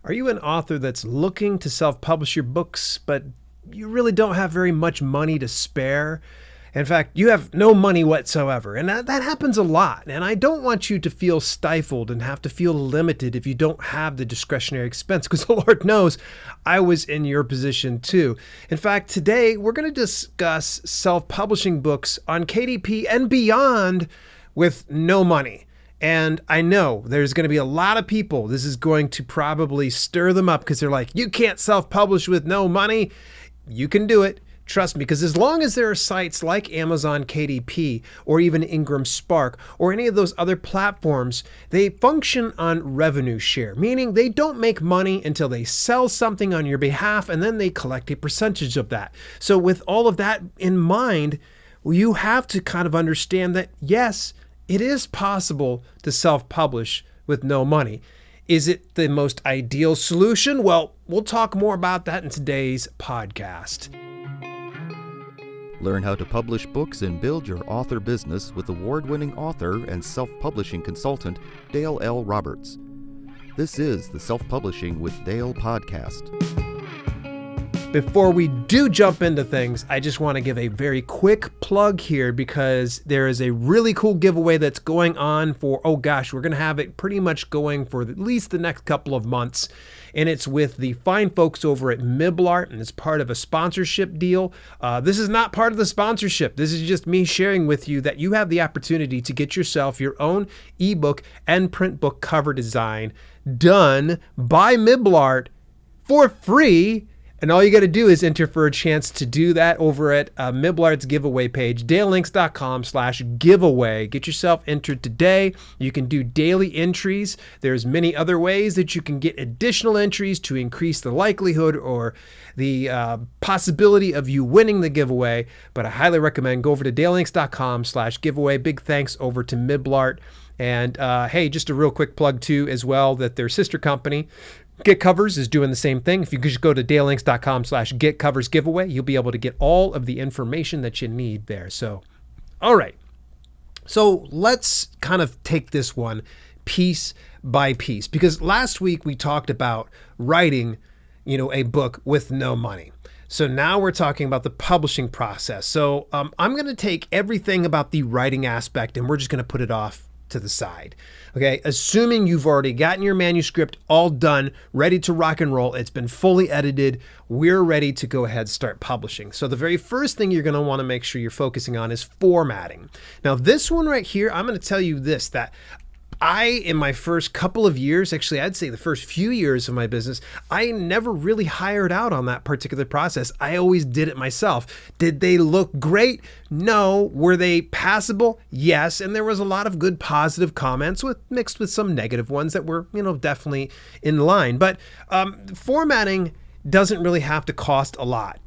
Are you an author that's looking to self-publish your books, but you really don't have very much money to spare? In fact, you have no money whatsoever. And that happens a lot. And I don't want you to feel stifled and have to feel limited if you don't have the discretionary expense, because the Lord knows I was in your position too. In fact, today we're going to discuss self-publishing books on KDP and beyond with no money. And I know there's going to be a lot of people, this is going to probably stir them up because they're like, you can't self-publish with no money. You can do it. Trust me, because as long as there are sites like Amazon KDP or even Ingram Spark or any of those other platforms, they function on revenue share, meaning they don't make money until they sell something on your behalf and then they collect a percentage of that. So with all of that in mind, you have to kind of understand that, yes, it is possible to self-publish with no money. Is it the most ideal solution? Well, we'll talk more about that in today's podcast. Learn how to publish books and build your author business with award-winning author and self-publishing consultant Dale L. Roberts. This is the Self-Publishing with Dale podcast. Before we do jump into things, I just want to give a very quick plug here because there is a really cool giveaway that's going on for, we're going to have it pretty much going for at least the next couple of months. And it's with the fine folks over at Miblart, and it's part of a sponsorship deal. This is not part of the sponsorship. This is just me sharing with you that you have the opportunity to get yourself your own ebook and print book cover design done by Miblart for free. And all you got to do is enter for a chance to do that over at Miblart's giveaway page, dalelinks.com/giveaway. Get yourself entered today. You can do daily entries. There's many other ways that you can get additional entries to increase the likelihood or the possibility of you winning the giveaway. But I highly recommend go over to dalelinks.com/giveaway. Big thanks over to Miblart. And hey, just a real quick plug too as well that their sister company, Get Covers, is doing the same thing. If you just go to dalelinks.com/getcoversgiveaway, you'll be able to get all of the information that you need there. So, all right. So let's kind of take this one piece by piece, because last week we talked about writing, a book with no money. So now we're talking about the publishing process. So I'm going to take everything about the writing aspect and we're just going to put it off to the side. Okay, assuming you've already gotten your manuscript all done, ready to rock and roll, it's been fully edited, we're ready to go ahead and start publishing. So the very first thing you're going to want to make sure you're focusing on is formatting. Now this one right here, I'm going to tell you this, that in my first couple of years, actually, I'd say the first few years of my business, I never really hired out on that particular process. I always did it myself. Did they look great? No. Were they passable? Yes. And there was a lot of good positive comments mixed with some negative ones that were, definitely in line. But formatting doesn't really have to cost a lot.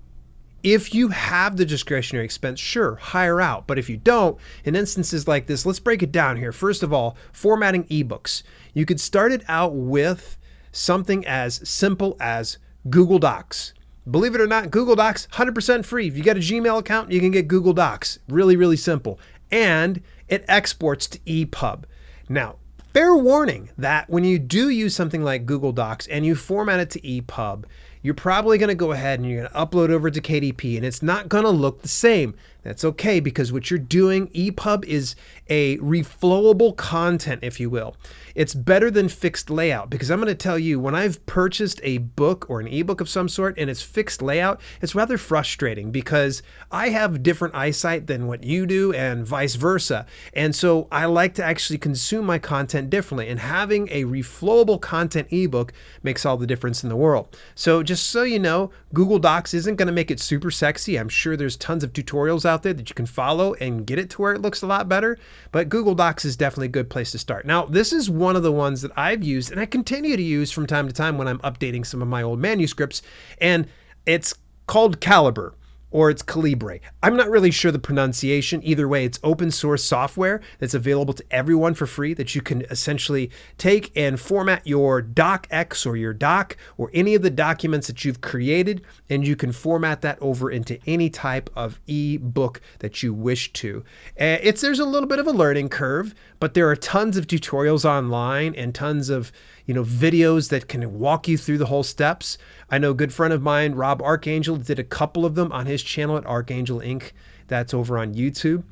If you have the discretionary expense, sure, hire out. But if you don't, in instances like this, let's break it down here. First of all, formatting ebooks. You could start it out with something as simple as Google Docs. Believe it or not, Google Docs, 100% free. If you got a Gmail account, you can get Google Docs. Really, really simple. And it exports to EPUB. Now, fair warning that when you do use something like Google Docs and you format it to EPUB, you're probably going to go ahead and you're going to upload over to KDP and it's not going to look the same. That's okay, because what you're doing, EPUB is a reflowable content, if you will. It's better than fixed layout, because I'm going to tell you, when I've purchased a book or an ebook of some sort and it's fixed layout, it's rather frustrating because I have different eyesight than what you do and vice versa. And so I like to actually consume my content differently, and having a reflowable content ebook makes all the difference in the world. So just so you know, Google Docs isn't going to make it super sexy. I'm sure there's tons of tutorials out there that you can follow and get it to where it looks a lot better, but Google Docs is definitely a good place to start. Now, this is one of the ones that I've used and I continue to use from time to time when I'm updating some of my old manuscripts, and it's called Calibre. Or it's Calibre. I'm not really sure the pronunciation. Either way, it's open source software that's available to everyone for free that you can essentially take and format your docx or your doc or any of the documents that you've created, and you can format that over into any type of ebook that you wish to. There's a little bit of a learning curve, but there are tons of tutorials online and tons of videos that can walk you through the whole steps. I know a good friend of mine, Rob Archangel, did a couple of them on his channel at Archangel Inc. That's over on YouTube.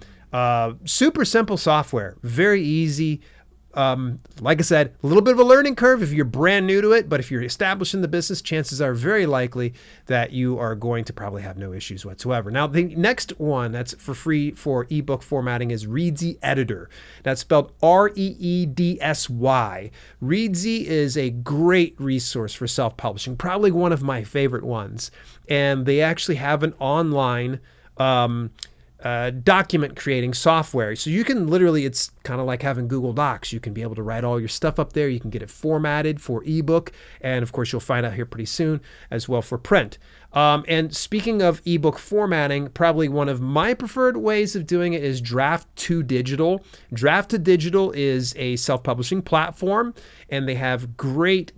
Super simple software, very easy. Like I said, a little bit of a learning curve if you're brand new to it, but if you're establishing the business, chances are very likely that you are going to probably have no issues whatsoever. Now, the next one that's for free for ebook formatting is Reedsy Editor. That's spelled Reedsy. Reedsy is a great resource for self-publishing, probably one of my favorite ones. And they actually have an online document creating software. So you can literally, it's kind of like having Google Docs. You can be able to write all your stuff up there. You can get it formatted for ebook. And of course, you'll find out here pretty soon as well for print. And speaking of ebook formatting, probably one of my preferred ways of doing it is Draft to Digital. Draft to Digital is a self-publishing platform, and they have great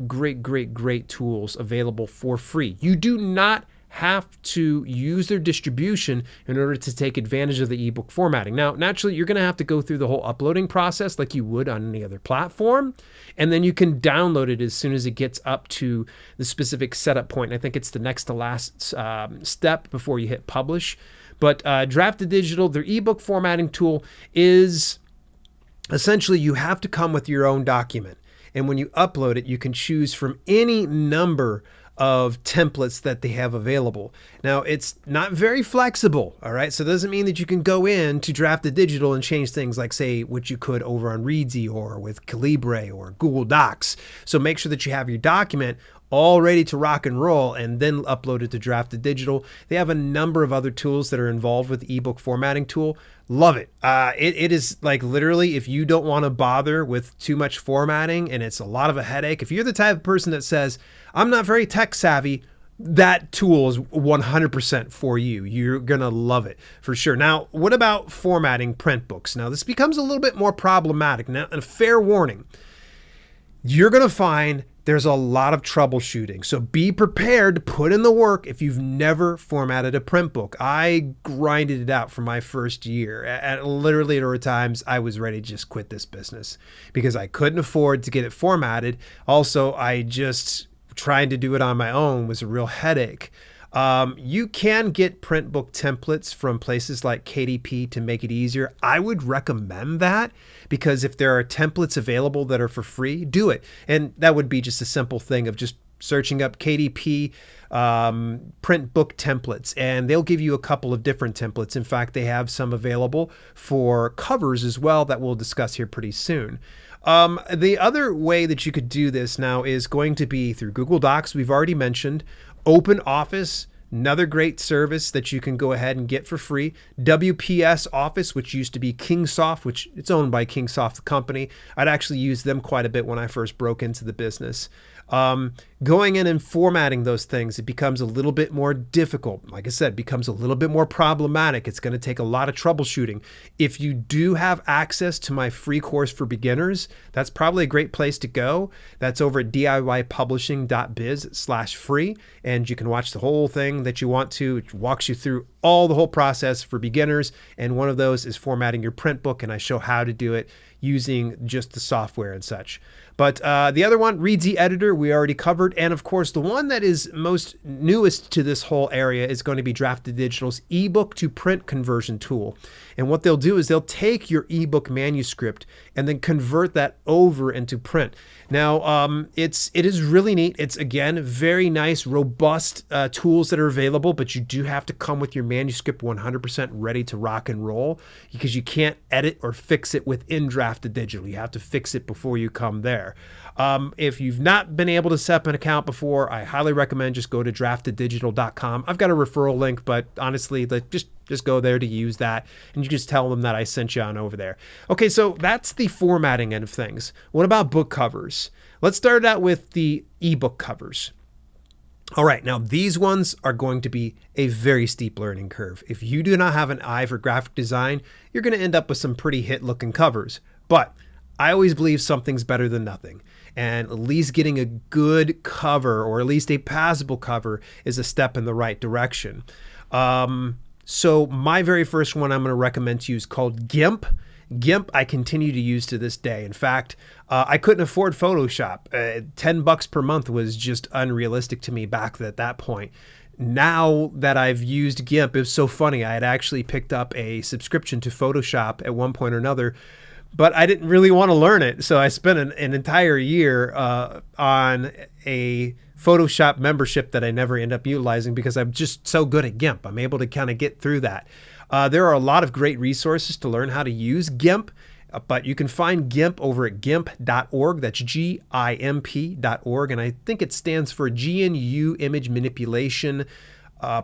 tools available for free. You do not have to use their distribution in order to take advantage of the ebook formatting. Now, naturally, you're going to have to go through the whole uploading process like you would on any other platform, and then you can download it as soon as it gets up to the specific setup point. I think it's the next to last step before you hit publish. But Draft to Digital, their ebook formatting tool, is essentially you have to come with your own document. And when you upload it, you can choose from any number of templates that they have available. Now, it's not very flexible, all right? So it doesn't mean that you can go in to Draft to Digital and change things like, say, what you could over on Reedsy or with Calibre or Google Docs. So make sure that you have your document all ready to rock and roll and then upload it to Draft to Digital. They have a number of other tools that are involved with the ebook formatting tool. Love it. It is like literally, if you don't want to bother with too much formatting and it's a lot of a headache, if you're the type of person that says, I'm not very tech savvy, that tool is 100% for you. You're going to love it for sure. Now, what about formatting print books? Now, this becomes a little bit more problematic. Now, a fair warning, you're going to find there's a lot of troubleshooting. So be prepared to put in the work if you've never formatted a print book. I grinded it out for my first year. And literally there were times I was ready to just quit this business because I couldn't afford to get it formatted. Also, I just trying to do it on my own was a real headache. You can get print book templates from places like KDP to make it easier. I would recommend that because if there are templates available that are for free, do it. And that would be just a simple thing of just searching up KDP print book templates, and they'll give you a couple of different templates. In fact, they have some available for covers as well that we'll discuss here pretty soon. The other way that you could do this now is going to be through Google Docs. We've already mentioned Open Office, another great service that you can go ahead and get for free. WPS Office, which used to be Kingsoft, which it's owned by Kingsoft, the company. I'd actually use them quite a bit when I first broke into the business. Going in and formatting those things, it becomes a little bit more difficult. Like I said, becomes a little bit more problematic. It's going to take a lot of troubleshooting. If you do have access to my free course for beginners, that's probably a great place to go. That's over at DIYpublishing.biz/free. And you can watch the whole thing that you want to. It walks you through all the whole process for beginners. And one of those is formatting your print book. And I show how to do it using just the software and such. But the other one, Reedsy Editor, we already covered. And of course, the one that is most newest to this whole area is going to be Draft to Digital's ebook to print conversion tool. And what they'll do is they'll take your ebook manuscript and then convert that over into print. Now, it is really neat. It's, again, very nice, robust tools that are available, but you do have to come with your manuscript 100% ready to rock and roll because you can't edit or fix it within Draft to Digital. You have to fix it before you come there. If you've not been able to set up an account before, I highly recommend just go to drafttodigital.com. I've got a referral link, but honestly, just go there to use that, and you just tell them that I sent you on over there. Okay, so that's the formatting end of things. What about book covers? Let's start out with the ebook covers. All right, now these ones are going to be a very steep learning curve. If you do not have an eye for graphic design, you're going to end up with some pretty hit-looking covers. But I always believe something's better than nothing. And at least getting a good cover, or at least a passable cover, is a step in the right direction. So my very first one I'm going to recommend to you is called GIMP. GIMP I continue to use to this day. In fact, I couldn't afford Photoshop. $10 per month was just unrealistic to me back at that point. Now that I've used GIMP, it was so funny. I had actually picked up a subscription to Photoshop at one point or another, but I didn't really want to learn it. So I spent an entire year on a Photoshop membership that I never end up utilizing because I'm just so good at GIMP. I'm able to kind of get through that. There are a lot of great resources to learn how to use GIMP, but you can find GIMP over at gimp.org. That's GIMP.org. And I think it stands for GNU Image Manipulation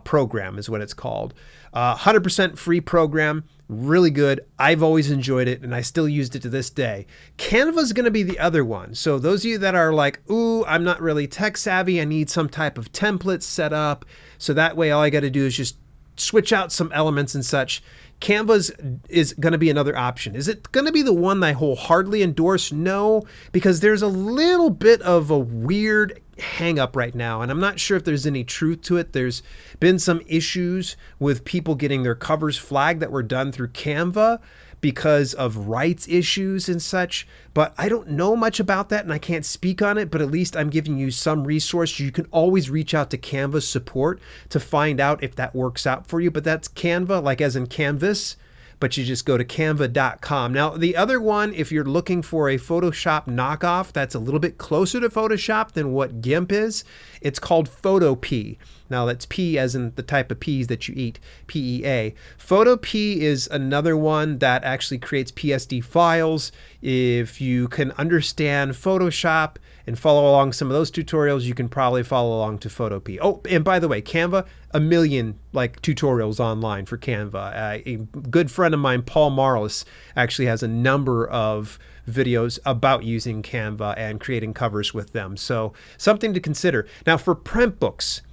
Program is what it's called. 100% free program. Really good. I've always enjoyed it, and I still used it to this day. Canva is going to be the other one. So those of you that are like, ooh, I'm not really tech savvy. I need some type of template set up. So that way all I got to do is just switch out some elements and such. Canva is going to be another option. Is it going to be the one I wholeheartedly endorse? No, because there's a little bit of a weird hang up right now, and I'm not sure if there's any truth to it. There's been some issues with people getting their covers flagged that were done through Canva because of rights issues and such, but I don't know much about that and I can't speak on it, but at least I'm giving you some resource. You can always reach out to Canva support to find out if that works out for you, but that's Canva, like as in Canvas, but you just go to canva.com. Now, the other one, if you're looking for a Photoshop knockoff that's a little bit closer to Photoshop than what GIMP is, it's called PhotoP. Now, that's P as in the type of peas that you eat, PEA. PhotoP is another one that actually creates PSD files. If you can understand Photoshop and follow along some of those tutorials, you can probably follow along to PhotoP. Oh, and by the way, Canva, a million tutorials online for Canva. A good friend of mine, Paul Marlis, actually has a number of videos about using Canva and creating covers with them. So something to consider. Now, for print books,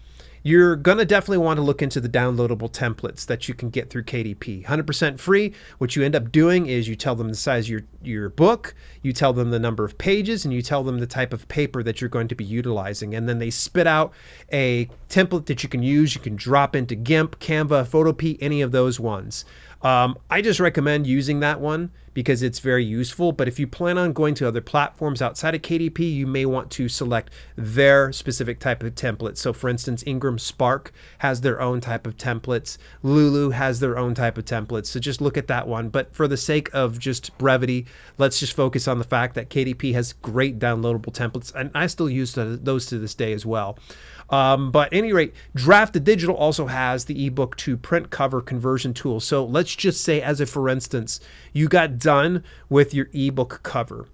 you're going to definitely want to look into the downloadable templates that you can get through KDP. 100% free. What you end up doing is you tell them the size of your book, you tell them the number of pages, and you tell them the type of paper that you're going to be utilizing. And then they spit out a template that you can use. You can drop into GIMP, Canva, PhotoP, any of those ones. I just recommend using that one because it's very useful. But if you plan on going to other platforms outside of KDP, you may want to select their specific type of template. So for instance, Ingram Spark has their own type of templates. Lulu has their own type of templates. So just look at that one. But for the sake of just brevity, let's just focus on the fact that KDP has great downloadable templates. And I still use those to this day as well. But at any rate, Draft to Digital also has the ebook to print cover conversion tool. So let's just say, as a for instance, you got done with your ebook cover.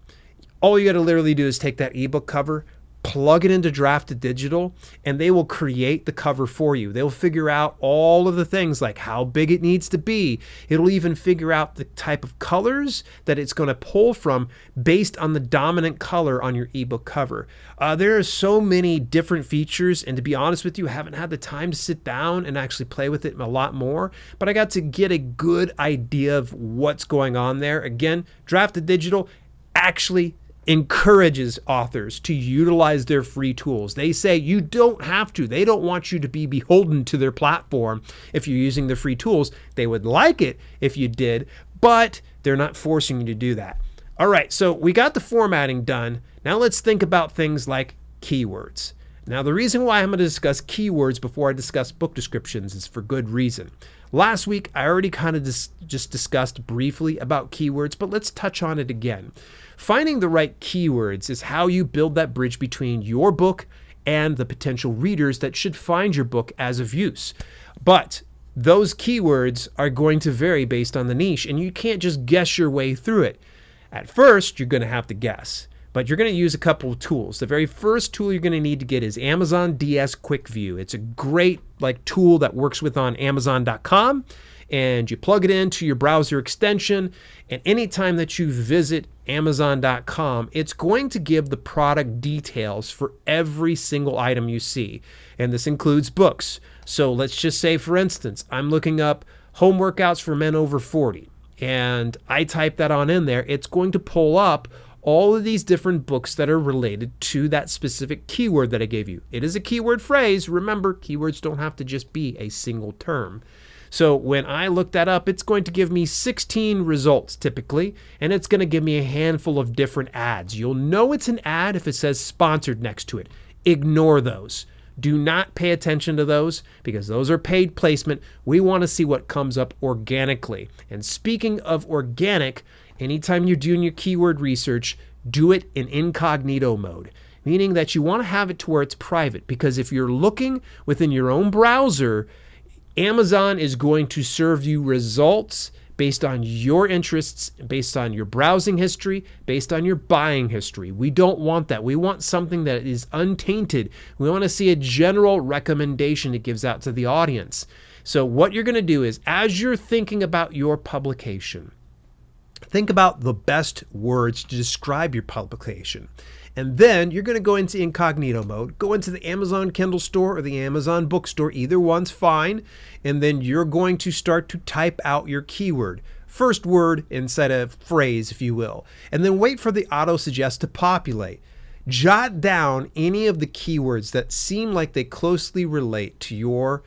All you got to literally do is take that ebook cover, plug it into Draft to Digital, and they will create the cover for you. They'll figure out all of the things like how big it needs to be. It'll even figure out the type of colors that it's going to pull from based on the dominant color on your ebook cover. There are so many different features, and to be honest with you, I haven't had the time to sit down and actually play with it a lot more, but I got to get a good idea of what's going on there. Again, Draft to Digital actually encourages authors to utilize their free tools. They say you don't have to. They don't want you to be beholden to their platform if you're using the free tools. They would like it if you did, but they're not forcing you to do that. All right, so we got the formatting done. Now let's think about things like keywords. Now, the reason why I'm going to discuss keywords before I discuss book descriptions is for good reason. Last week, I already kind of just discussed briefly about keywords, but let's touch on it again. Finding the right keywords is how you build that bridge between your book and the potential readers that should find your book as of use. But those keywords are going to vary based on the niche, and you can't just guess your way through it. At first, you're going to have to guess, but you're going to use a couple of tools. The very first tool you're going to need to get is Amazon DS Quick View. It's a great tool that works with on Amazon.com, and you plug it into your browser extension, and anytime that you visit Amazon.com, it's going to give the product details for every single item you see, and this includes books. So let's just say, for instance, I'm looking up home workouts for men over 40, and I type that on in there. It's going to pull up all of these different books that are related to that specific keyword that I gave you. It is a keyword phrase. Remember, keywords don't have to just be a single term. So when I look that up, it's going to give me 16 results typically, and it's going to give me a handful of different ads. You'll know it's an ad if it says sponsored next to it. Ignore those. Do not pay attention to those because those are paid placement. We want to see what comes up organically. And speaking of organic, anytime you're doing your keyword research, do it in incognito mode, meaning that you want to have it to where it's private, because if you're looking within your own browser, Amazon is going to serve you results based on your interests, based on your browsing history, based on your buying history. We don't want that. We want something that is untainted. We want to see a general recommendation it gives out to the audience. So what you're going to do is, as you're thinking about your publication, think about the best words to describe your publication. And then you're going to go into incognito mode, go into the Amazon Kindle store or the Amazon bookstore, either one's fine. And then you're going to start to type out your keyword, first word instead of phrase, if you will. And then wait for the auto suggest to populate. Jot down any of the keywords that seem like they closely relate to your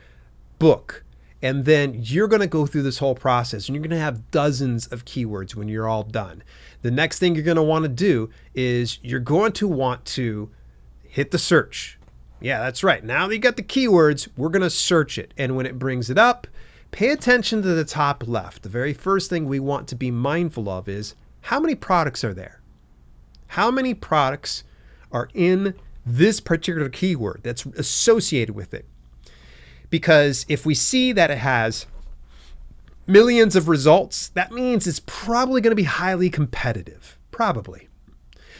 book. And then you're going to go through this whole process and you're going to have dozens of keywords when you're all done. The next thing you're going to want to do is you're going to want to hit the search. Yeah, that's right. Now that you got the keywords, we're going to search it. And when it brings it up, pay attention to the top left. The very first thing we want to be mindful of is how many products are there? How many products are in this particular keyword that's associated with it? Because if we see that it has millions of results, that means it's probably going to be highly competitive. Probably.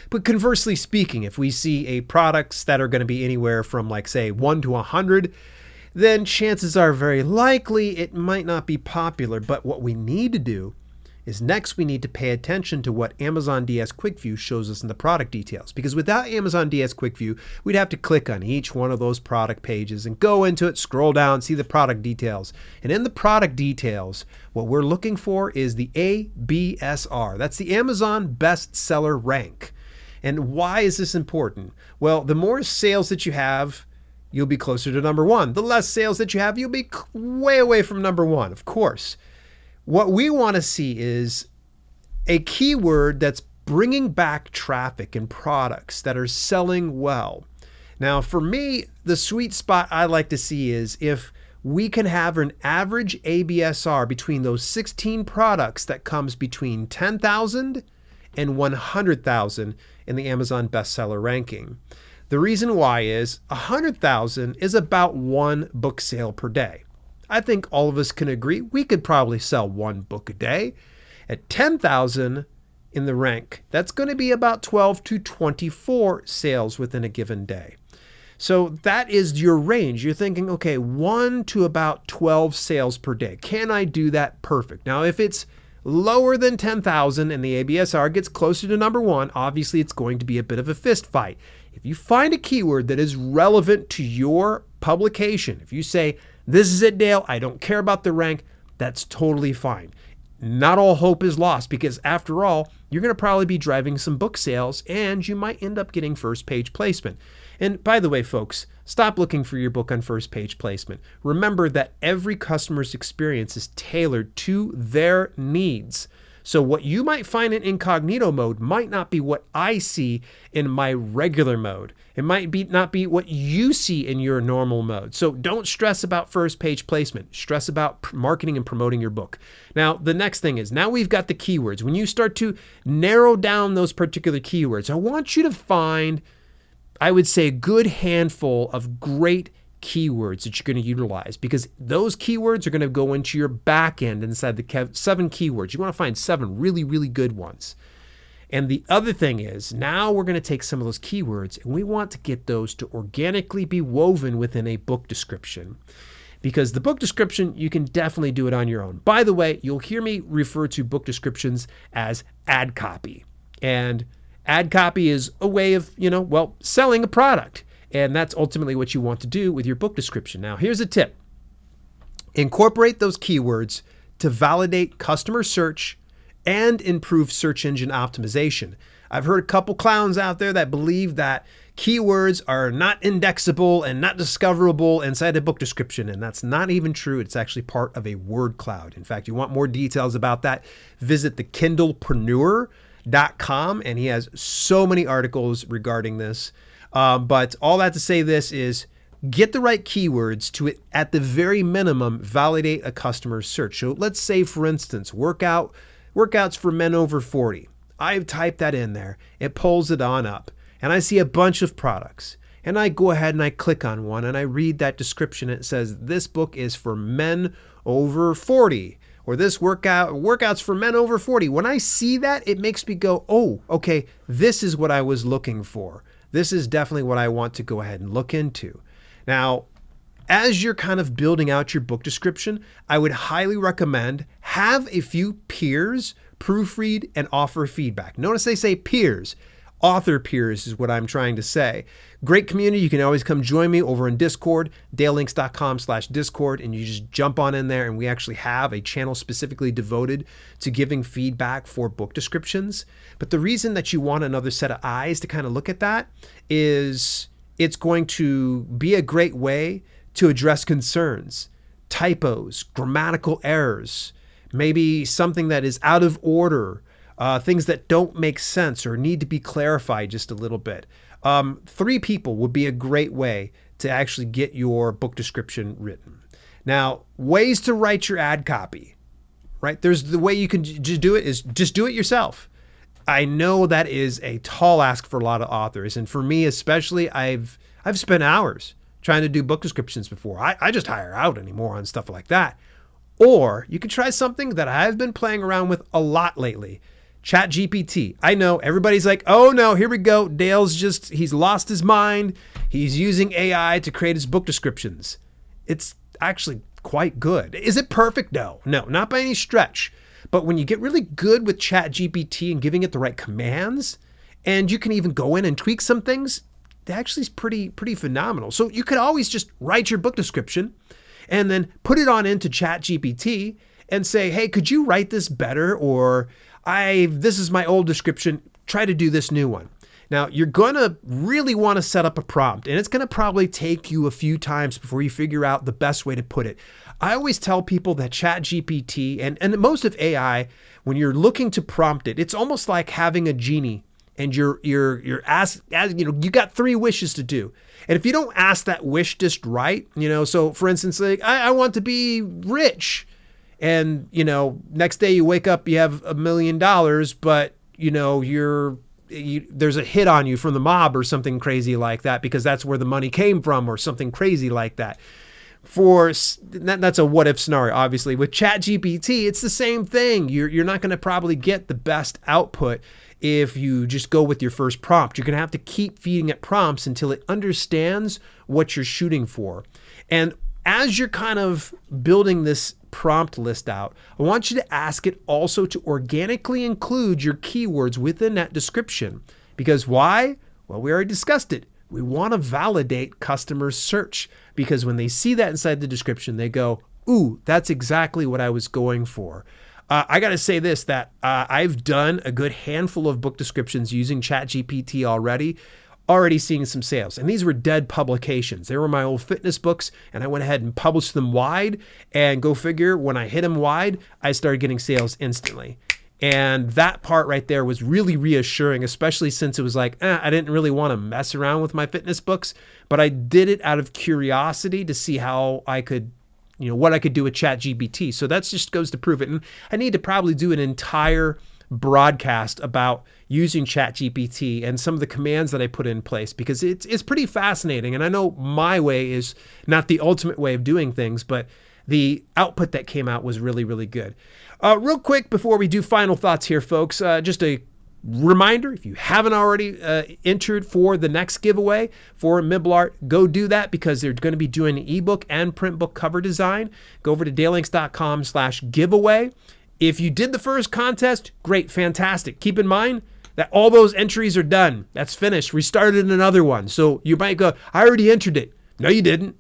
But conversely speaking, if we see products that are going to be anywhere from, like, say, 1 to 100, then chances are very likely it might not be popular. But what we need to do is next we need to pay attention to what Amazon DS Quick View shows us in the product details. Because without Amazon DS Quick View, we'd have to click on each one of those product pages and go into it, scroll down, see the product details. And in the product details, what we're looking for is the ABSR. That's the Amazon bestseller rank. And why is this important? Well, the more sales that you have, you'll be closer to number one. The less sales that you have, you'll be way away from number one, of course. What we want to see is a keyword that's bringing back traffic and products that are selling well. Now, for me, the sweet spot I like to see is if we can have an average ABSR between those 16 products that comes between 10,000 and 100,000 in the Amazon bestseller ranking. The reason why is 100,000 is about one book sale per day. I think all of us can agree we could probably sell one book a day. At 10,000 in the rank, that's going to be about 12 to 24 sales within a given day. So that is your range. You're thinking, okay, 1 to about 12 sales per day. Can I do that? Perfect. Now, if it's lower than 10,000 and the ABSR gets closer to number one, obviously it's going to be a bit of a fist fight. If you find a keyword that is relevant to your publication, if you say, this is it, Dale, I don't care about the rank, that's totally fine. Not all hope is lost because after all, you're going to probably be driving some book sales and you might end up getting first page placement. And by the way, folks, stop looking for your book on first page placement. Remember that every customer's experience is tailored to their needs. So what you might find in incognito mode might not be what I see in my regular mode. It might not be what you see in your normal mode. So don't stress about first page placement. Stress about marketing and promoting your book. Now, the next thing is, now we've got the keywords. When you start to narrow down those particular keywords, I want you to find, I would say, a good handful of great keywords that you're going to utilize, because those keywords are going to go into your back end inside the 7 keywords. You want to find 7 really, really good ones. And the other thing is, now we're going to take some of those keywords and we want to get those to organically be woven within a book description. Because the book description, you can definitely do it on your own. By the way, you'll hear me refer to book descriptions as ad copy. And ad copy is a way of, selling a product. And that's ultimately what you want to do with your book description. Now, here's a tip. Incorporate those keywords to validate customer search and improve search engine optimization. I've heard a couple clowns out there that believe that keywords are not indexable and not discoverable inside a book description. And that's not even true. It's actually part of a word cloud. In fact, you want more details about that, visit thekindlepreneur.com. And he has so many articles regarding this. But all that to say this is get the right keywords to, at the very minimum, validate a customer's search. So let's say, for instance, workouts for men over 40. I've typed that in there. It pulls it on up. And I see a bunch of products. And I go ahead and I click on one and I read that description. It says, this book is for men over 40. Or this workouts for men over 40. When I see that, it makes me go, oh, okay, this is what I was looking for. This is definitely what I want to go ahead and look into. Now, as you're kind of building out your book description, I would highly recommend have a few peers proofread and offer feedback. Notice they say peers. Author peers is what I'm trying to say. Great community. You can always come join me over in Discord, dalelinks.com/Discord, and you just jump on in there, and we actually have a channel specifically devoted to giving feedback for book descriptions. But the reason that you want another set of eyes to kind of look at that is it's going to be a great way to address concerns, typos, grammatical errors, maybe something that is out of order, things that don't make sense or need to be clarified just a little bit. 3 people would be a great way to actually get your book description written. Now, ways to write your ad copy, right? There's the way you can just do it is just do it yourself. I know that is a tall ask for a lot of authors. And for me, especially, I've spent hours trying to do book descriptions before. I just hire out anymore on stuff like that. Or you can try something that I've been playing around with a lot lately. ChatGPT. I know everybody's like, oh no, here we go. He's lost his mind. He's using AI to create his book descriptions. It's actually quite good. Is it perfect? No, not by any stretch. But when you get really good with ChatGPT and giving it the right commands, and you can even go in and tweak some things, it actually is pretty phenomenal. So you could always just write your book description and then put it on into ChatGPT and say, hey, could you write this better? Or this is my old description, try to do this new one. Now, you're going to really want to set up a prompt, and it's going to probably take you a few times before you figure out the best way to put it. I always tell people that ChatGPT and most of AI, when you're looking to prompt it, it's almost like having a genie, and you're asked, you got 3 wishes to do. And if you don't ask that wish just right, so for instance, like I want to be rich. And, next day you wake up, you have $1 million, but, there's a hit on you from the mob or something crazy like that, because that's where the money came from or something crazy like that. That's a what if scenario, obviously. With ChatGPT, it's the same thing. You're not going to probably get the best output if you just go with your first prompt. You're going to have to keep feeding it prompts until it understands what you're shooting for. And as you're kind of building this prompt list out, I want you to ask it also to organically include your keywords within that description. Because why? Well, we already discussed it. We want to validate customer search, because when they see that inside the description, they go, ooh, that's exactly what I was going for. I got to say this, that I've done a good handful of book descriptions using ChatGPT already seeing some sales. And these were dead publications. They were my old fitness books, and I went ahead and published them wide, and go figure, when I hit them wide, I started getting sales instantly. And that part right there was really reassuring, especially since it was like, I didn't really want to mess around with my fitness books, but I did it out of curiosity to see how I could, what I could do with ChatGPT. So that just goes to prove it. And I need to probably do an entire broadcast about using ChatGPT and some of the commands that I put in place, because it's pretty fascinating. And I know my way is not the ultimate way of doing things, but the output that came out was really, really good. Real quick, before we do final thoughts here, folks, just a reminder, if you haven't already entered for the next giveaway for Miblart, go do that, because they're going to be doing an ebook and print book cover design. Go over to dalelinks.com/giveaway. If you did the first contest, great, fantastic. Keep in mind that all those entries are done. That's finished. We started another one. So you might go, I already entered it. No, you didn't.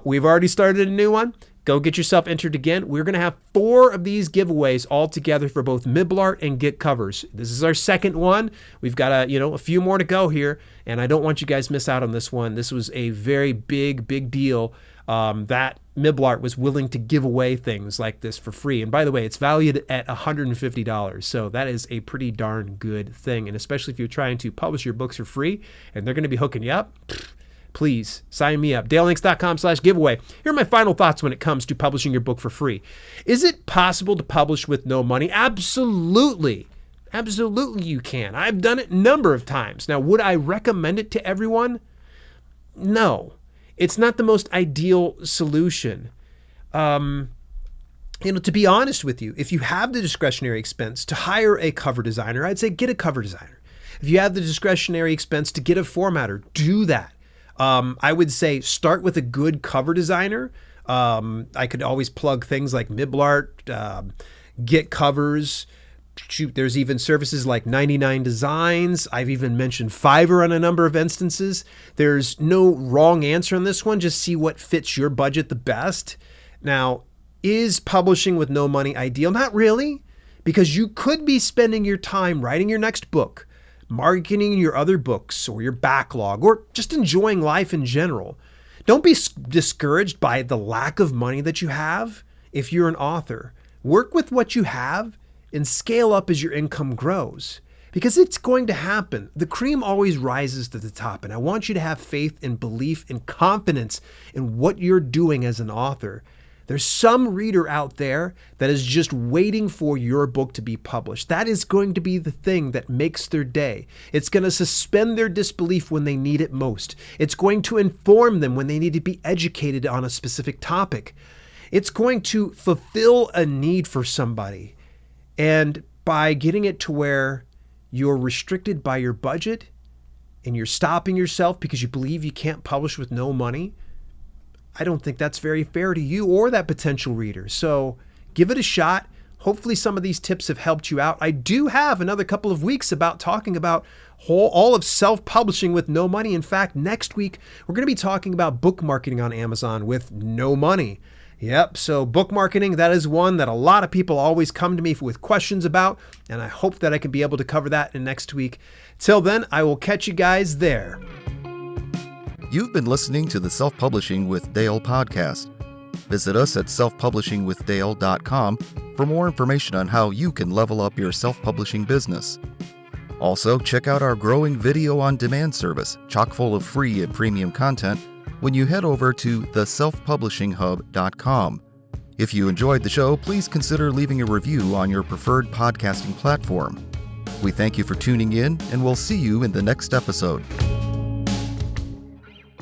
We've already started a new one. Go get yourself entered again. We're going to have 4 of these giveaways all together for both Miblart and Get Covers. This is our second one. We've got a few more to go here, and I don't want you guys to miss out on this one. This was a very big deal that Miblart was willing to give away things like this for free. And by the way, it's valued at $150. So that is a pretty darn good thing. And especially if you're trying to publish your books for free and they're going to be hooking you up, please sign me up. DaleLinks.com/giveaway. Here are my final thoughts when it comes to publishing your book for free. Is it possible to publish with no money? Absolutely. Absolutely you can. I've done it a number of times. Now, would I recommend it to everyone? No. It's not the most ideal solution. To be honest with you, if you have the discretionary expense to hire a cover designer, I'd say get a cover designer. If you have the discretionary expense to get a formatter, do that. I would say start with a good cover designer. I could always plug things like Miblart, Get Covers. Shoot, there's even services like 99 Designs. I've even mentioned Fiverr on a number of instances. There's no wrong answer on this one. Just see what fits your budget the best. Now, is publishing with no money ideal? Not really, because you could be spending your time writing your next book, marketing your other books or your backlog, or just enjoying life in general. Don't be discouraged by the lack of money that you have if you're an author. Work with what you have and scale up as your income grows, because it's going to happen. The cream always rises to the top, and I want you to have faith and belief and confidence in what you're doing as an author. There's some reader out there that is just waiting for your book to be published. That is going to be the thing that makes their day. It's going to suspend their disbelief when they need it most. It's going to inform them when they need to be educated on a specific topic. It's going to fulfill a need for somebody. And by getting it to where you're restricted by your budget and you're stopping yourself because you believe you can't publish with no money, I don't think that's very fair to you or that potential reader. So give it a shot. Hopefully some of these tips have helped you out. I do have another couple of weeks about talking about all of self-publishing with no money. In fact, next week, we're going to be talking about book marketing on Amazon with no money. Yep, so book marketing, that is one that a lot of people always come to me with questions about, and I hope that I can be able to cover that in next week. Till then, I will catch you guys there. You've been listening to the Self-Publishing with Dale podcast. Visit us at selfpublishingwithdale.com for more information on how you can level up your self-publishing business. Also, check out our growing video-on-demand service, chock full of free and premium content, when you head over to theselfpublishinghub.com. If you enjoyed the show, please consider leaving a review on your preferred podcasting platform. We thank you for tuning in, and we'll see you in the next episode.